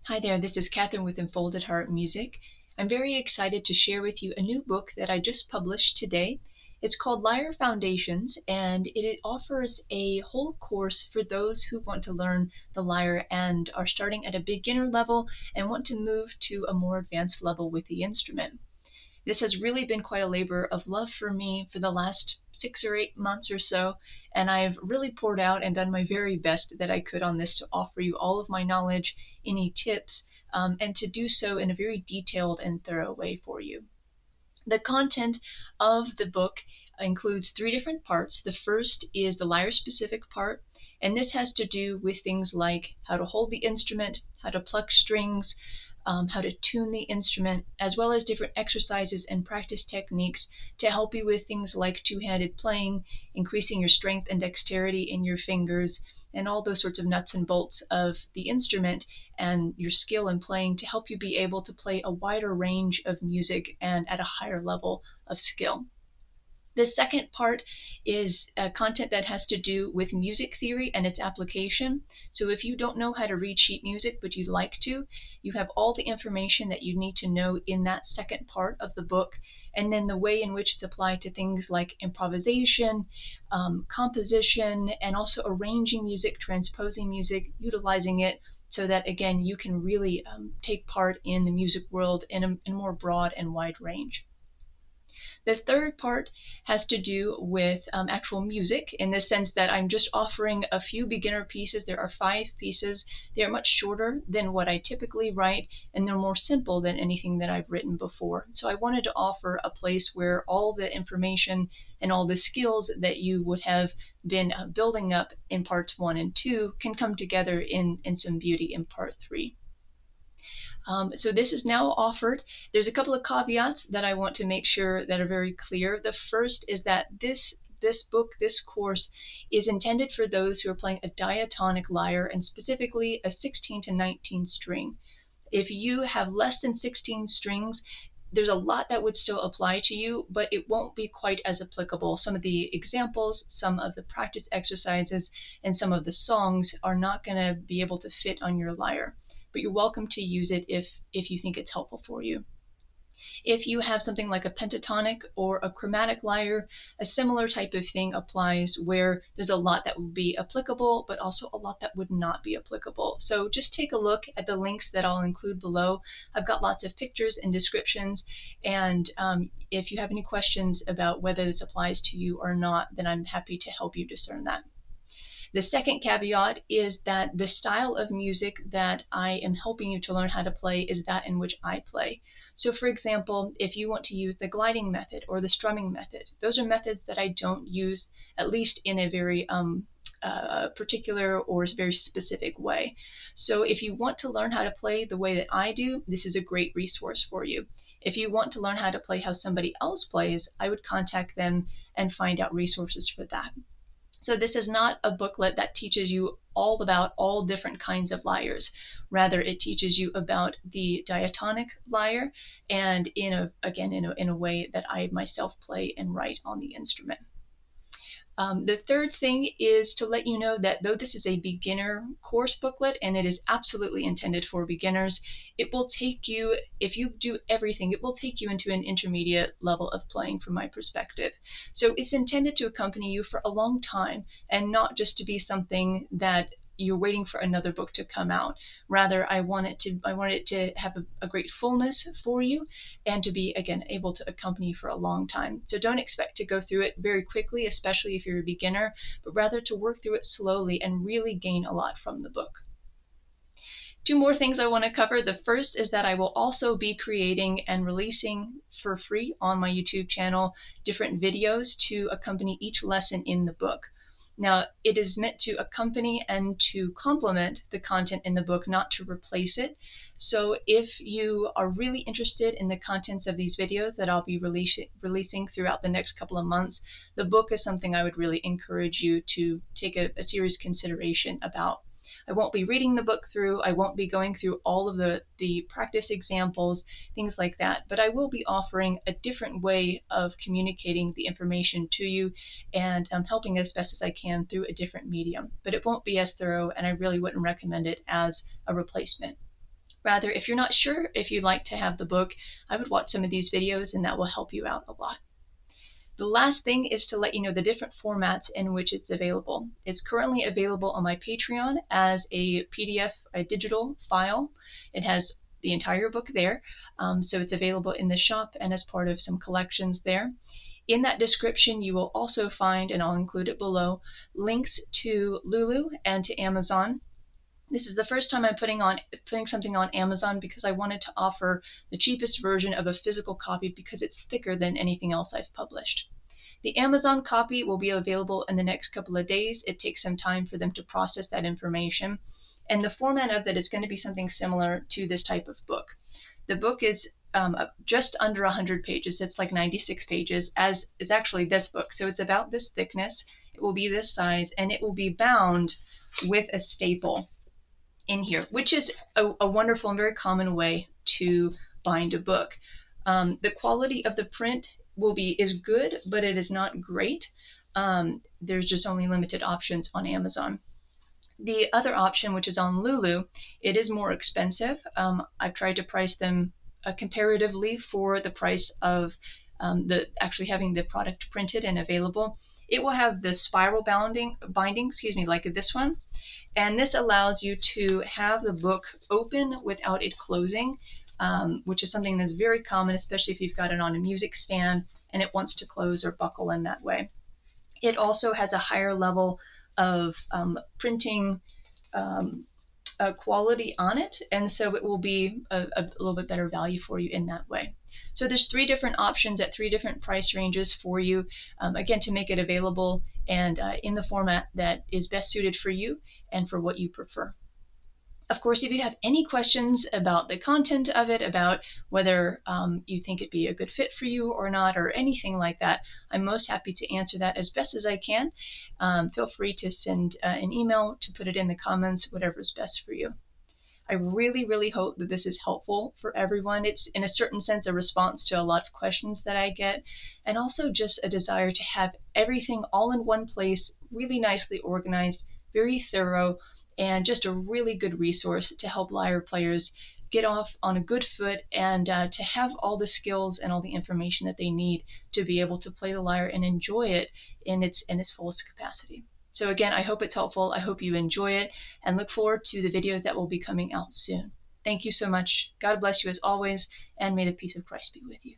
Hi there, this is Catherine with Enfolded Heart Music. I'm very excited to share with you a new book that I just published today. It's called Lyre Foundations, and it offers a whole course for those who want to learn the lyre and are starting at a beginner level and want to move to a more advanced level with the instrument. This has really been quite a labor of love for me for the last 6 or 8 months or so, and I've really poured out and done my very best that I could on this to offer you all of my knowledge, any tips, and to do so in a very detailed and thorough way for you. The content of the book includes 3 different parts. The first is the lyre specific part, and this has to do with things like how to hold the instrument, how to pluck strings, how to tune the instrument, as well as different exercises and practice techniques to help you with things like two-handed playing, increasing your strength and dexterity in your fingers, and all those sorts of nuts and bolts of the instrument and your skill in playing to help you be able to play a wider range of music and at a higher level of skill. The second part is content that has to do with music theory and its application. So if you don't know how to read sheet music, but you'd like to, you have all the information that you need to know in that second part of the book, and then the way in which it's applied to things like improvisation, composition, and also arranging music, transposing music, utilizing it so that, again, you can really take part in the music world in a more broad and wide range. The third part has to do with actual music in the sense that I'm just offering a few beginner pieces. There are 5 pieces. They're much shorter than what I typically write, and they're more simple than anything that I've written before. So I wanted to offer a place where all the information and all the skills that you would have been building up in parts 1 and 2 can come together in some beauty in part 3. So this is now offered. There's a couple of caveats that I want to make sure that are very clear. The first is that this course is intended for those who are playing a diatonic lyre, and specifically a 16 to 19 string. If you have less than 16 strings, there's a lot that would still apply to you, but it won't be quite as applicable. Some of the examples, some of the practice exercises, and some of the songs are not going to be able to fit on your lyre, but you're welcome to use it if you think it's helpful for you. If you have something like a pentatonic or a chromatic lyre, a similar type of thing applies where there's a lot that would be applicable, but also a lot that would not be applicable. So just take a look at the links that I'll include below. I've got lots of pictures and descriptions, and if you have any questions about whether this applies to you or not, then I'm happy to help you discern that. The second caveat is that the style of music that I am helping you to learn how to play is that in which I play. So for example, if you want to use the gliding method or the strumming method, those are methods that I don't use, at least in a very particular or very specific way. So if you want to learn how to play the way that I do, this is a great resource for you. If you want to learn how to play how somebody else plays, I would contact them and find out resources for that. So this is not a booklet that teaches you all about all different kinds of lyres. Rather, it teaches you about the diatonic lyre, and in a way that I myself play and write on the instrument. The third thing is to let you know that though this is a beginner course booklet and it is absolutely intended for beginners, it will take you, if you do everything, it will take you into an intermediate level of playing from my perspective. So it's intended to accompany you for a long time and not just to be something that you're waiting for another book to come out. Rather, I want it to have a great fullness for you and to be, again, able to accompany you for a long time. So don't expect to go through it very quickly, especially if you're a beginner, but rather to work through it slowly and really gain a lot from the book. 2 more things I want to cover. The first is that I will also be creating and releasing for free on my YouTube channel different videos to accompany each lesson in the book. Now, it is meant to accompany and to complement the content in the book, not to replace it. So if you are really interested in the contents of these videos that I'll be releasing throughout the next couple of months, the book is something I would really encourage you to take a serious consideration about. I won't be reading the book through, I won't be going through all of the practice examples, things like that, but I will be offering a different way of communicating the information to you and helping as best as I can through a different medium. But it won't be as thorough, and I really wouldn't recommend it as a replacement Rather, if you're not sure if you'd like to have the book, I would watch some of these videos and that will help you out a lot. The last thing is to let you know the different formats in which it's available. It's currently available on my Patreon as a PDF, a digital file. It has the entire book there, so it's available in the shop and as part of some collections there. In that description, you will also find, and I'll include it below, links to Lulu and to Amazon. This is the first time I'm putting something on Amazon because I wanted to offer the cheapest version of a physical copy because it's thicker than anything else I've published. The Amazon copy will be available in the next couple of days. It takes some time for them to process that information. And the format of that is going to be something similar to this type of book. The book is just under 100 pages. It's like 96 pages, as it's actually this book. So it's about this thickness. It will be this size, and it will be bound with a staple in here, which is a wonderful and very common way to bind a book. The quality of the print is good, but it is not great. There's just only limited options on Amazon. The other option, which is on Lulu, it is more expensive. I've tried to price them comparatively for the price of actually having the product printed and available. It will have the spiral binding, like this one, and this allows you to have the book open without it closing, which is something that's very common, especially if you've got it on a music stand and it wants to close or buckle in that way. It also has a higher level of printing quality on it, and so it will be a little bit better value for you in that way. So there's 3 different options at 3 different price ranges for you, again, to make it available and in the format that is best suited for you and for what you prefer. Of course, if you have any questions about the content of it, about whether you think it'd be a good fit for you or not, or anything like that, I'm most happy to answer that as best as I can. Feel free to send an email, to put it in the comments, whatever's best for you. I really, really hope that this is helpful for everyone. It's, in a certain sense, a response to a lot of questions that I get, and also just a desire to have everything all in one place, really nicely organized, very thorough, and just a really good resource to help lyre players get off on a good foot and to have all the skills and all the information that they need to be able to play the lyre and enjoy it in its fullest capacity. So again, I hope it's helpful. I hope you enjoy it and look forward to the videos that will be coming out soon. Thank you so much. God bless you as always, and may the peace of Christ be with you.